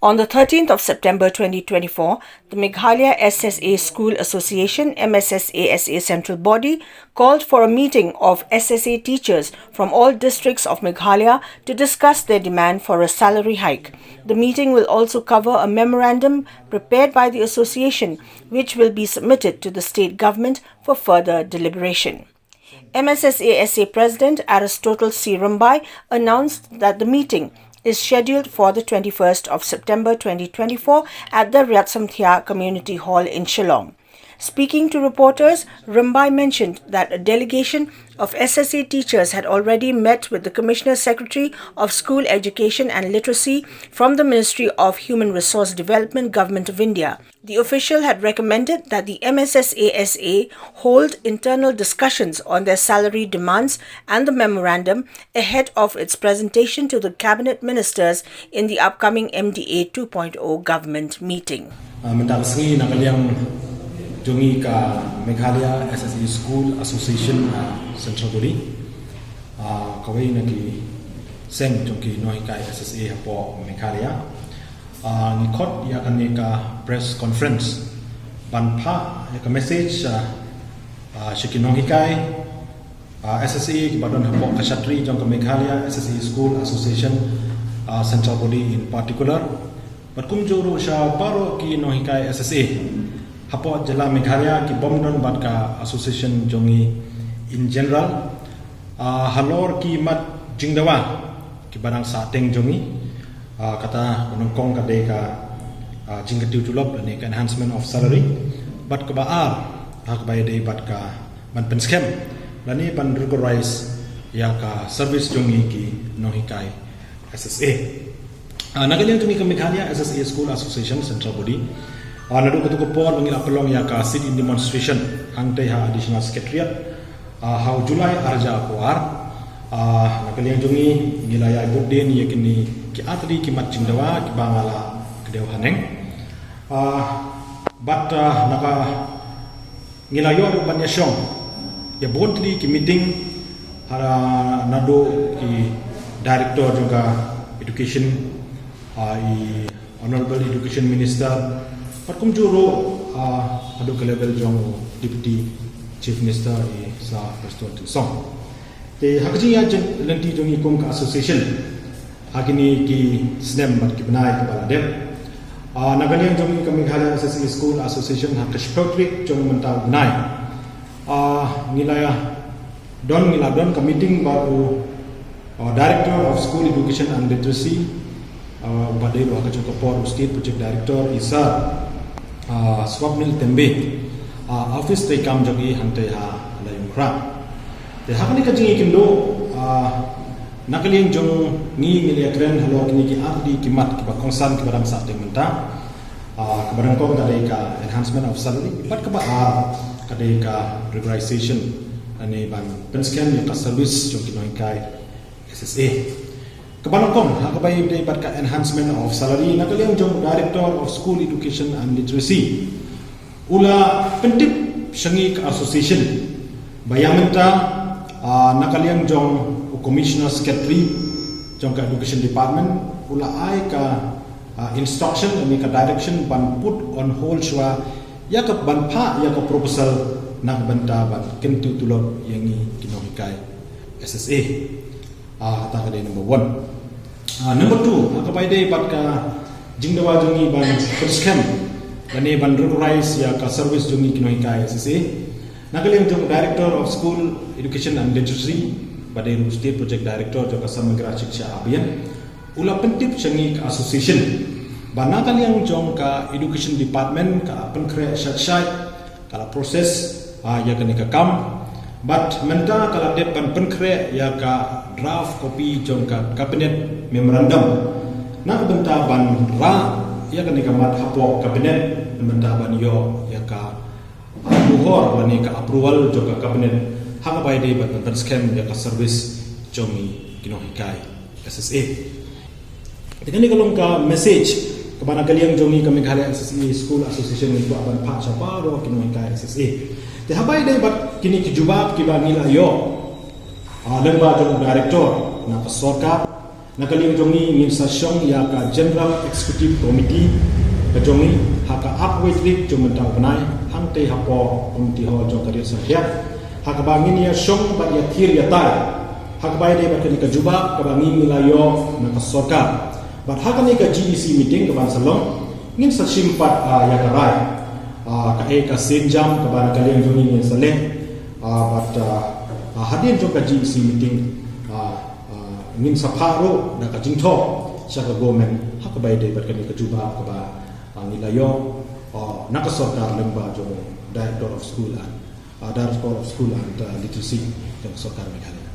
On the 13th of September 2024, the Meghalaya SSA School Association (Mssasa) central body called for a meeting of SSA teachers from all districts of Meghalaya to discuss their demand for a salary hike. The meeting will also cover a memorandum prepared by the association, which will be submitted to the state government for further deliberation. Mssasa President Aristotle C. Rumbai announced that the meeting is scheduled for the 21st of September 2024 at the Ryatsamthia Community Hall in Shillong. Speaking to reporters, Rumbai mentioned that a delegation of SSA teachers had already met with the Commissioner Secretary of School Education and Literacy from the Ministry of Human Resource Development, Government of India. The official had recommended that the Mssasa hold internal discussions on their salary demands and the memorandum ahead of its presentation to the Cabinet Ministers in the upcoming MDA 2.0 government meeting. Jungi ka Meghalaya SSA School Association Central Body kawai nagi seng jungki noi ka SSA hapo Meghalaya nikot ya kan ka press conference banpa ya ka message shikinong hikai SSA ki badon hapo kasatri jong ka Meghalaya SSA School Association Central Body in particular but kumjuru sha baro ki noi kai SSA hapo jala Meghalaya ki bomdon bat ka association jongi in general halor ki mat jingdawa ki barang sateng jongi kata nongkong ka de ka jingketiu tulop ni ka enhancement of salary bat ka baar hak bay de bat ka man pen scam lani ban recognize ya ka service jongi ki nohikai SSA nagalian jongi ka Meghalaya SSA School Association Central Body nadu ketuk por mengila pelong ya ka sit in demonstration hangte ha additional secretariat how July arja kuar nakaliang jungi ngila ya budde ni yakini ki atri ki mat jingdawa ki bangala kedeu haneng but naka ngila yo banya syong ya bontli ki meeting hara nadu ki director juga education honorable education minister Patkum juro adu ke level jong deputy chief minister sa pastor tu song. Te hakji ya lenti jong ikum ka association hakini ki snem bat ki banai ke baladem. Nagalian jong ka Meghalaya SSA School Association hak spokesperson jong mentau banai. Nilaya don ka meeting baru director of school education and literacy badai lo ka jong state project director Isa Swapnil Tembe office te kam jogi hante ha layung kra te hakani ka jingi kindo nakaliang jong ngi miliakren halo kini ki ardi kimat ki ba kongsan ki barang sa teng menta ka barang ko kadai ka enhancement of salary pat ka ba kadai ka regularization ani ban pensken ya ka service jong kinoi kai SSA Kebanakong hakabay day bat ka enhancement of salary nakaliang jong director of school education and literacy ula pentip syangi ka association bayamenta nakaliang jong commissioner secretary jong ka education department ula ay ka instruction ani ka direction ban put on hold shwa ya ka ban pa ya ka proposal nak banta ban kentu tulok yangi kinohikai SSA kata ka day number 1 number 2, akabay day bat ka jingdawa jongi ban scam dani ban recognize ya ka service jongi kinoy ka SSA nagaling jong director of school education and literacy badai state project director jo ka samagra shiksha abhiyan ula pentip changi ka association banakaling jong ka education department ka penkre shai kala proses ya ka kam but menta kala de ban penkre ya ka draft copy jong ka cabinet memorandum nak benta ban ra ya kan ka mat hapo cabinet benta ban yo ya ka buhor bani ka approval jong ka cabinet hang bai de ban scam ya ka service jomi kinohikai SSA dengan ni kalong ka message ke bana kaliang jomi ka Meghalaya SSA School Association ni ban pa sa paro kinohikai SSA te habai de bat kini ki jubab ki ba nila yo lemba jong director na pasorka Nakaling jongi ngin sa syong ya ka General Executive Committee ka jongi haka upweight rig jong mentang penai hang te hapo komiti hall jong kariat sangkya haka bangin ya syong bat ya thir ya tai haka bai de bakani ka juba ka bangin milayo na ka sorkar bat haka ni ka GEC meeting ka ban salong ngin sa simpat ya ka bai ka ka senjam ka ban kaling jongi ngin sale bat hadin jong ka GEC meeting ngin sa paro na ka jingtho sa ka government haka bai de bakani ka juba ka ba nilayo nakasorkar lengba jong director of school and literacy yang sorkar Meghalaya.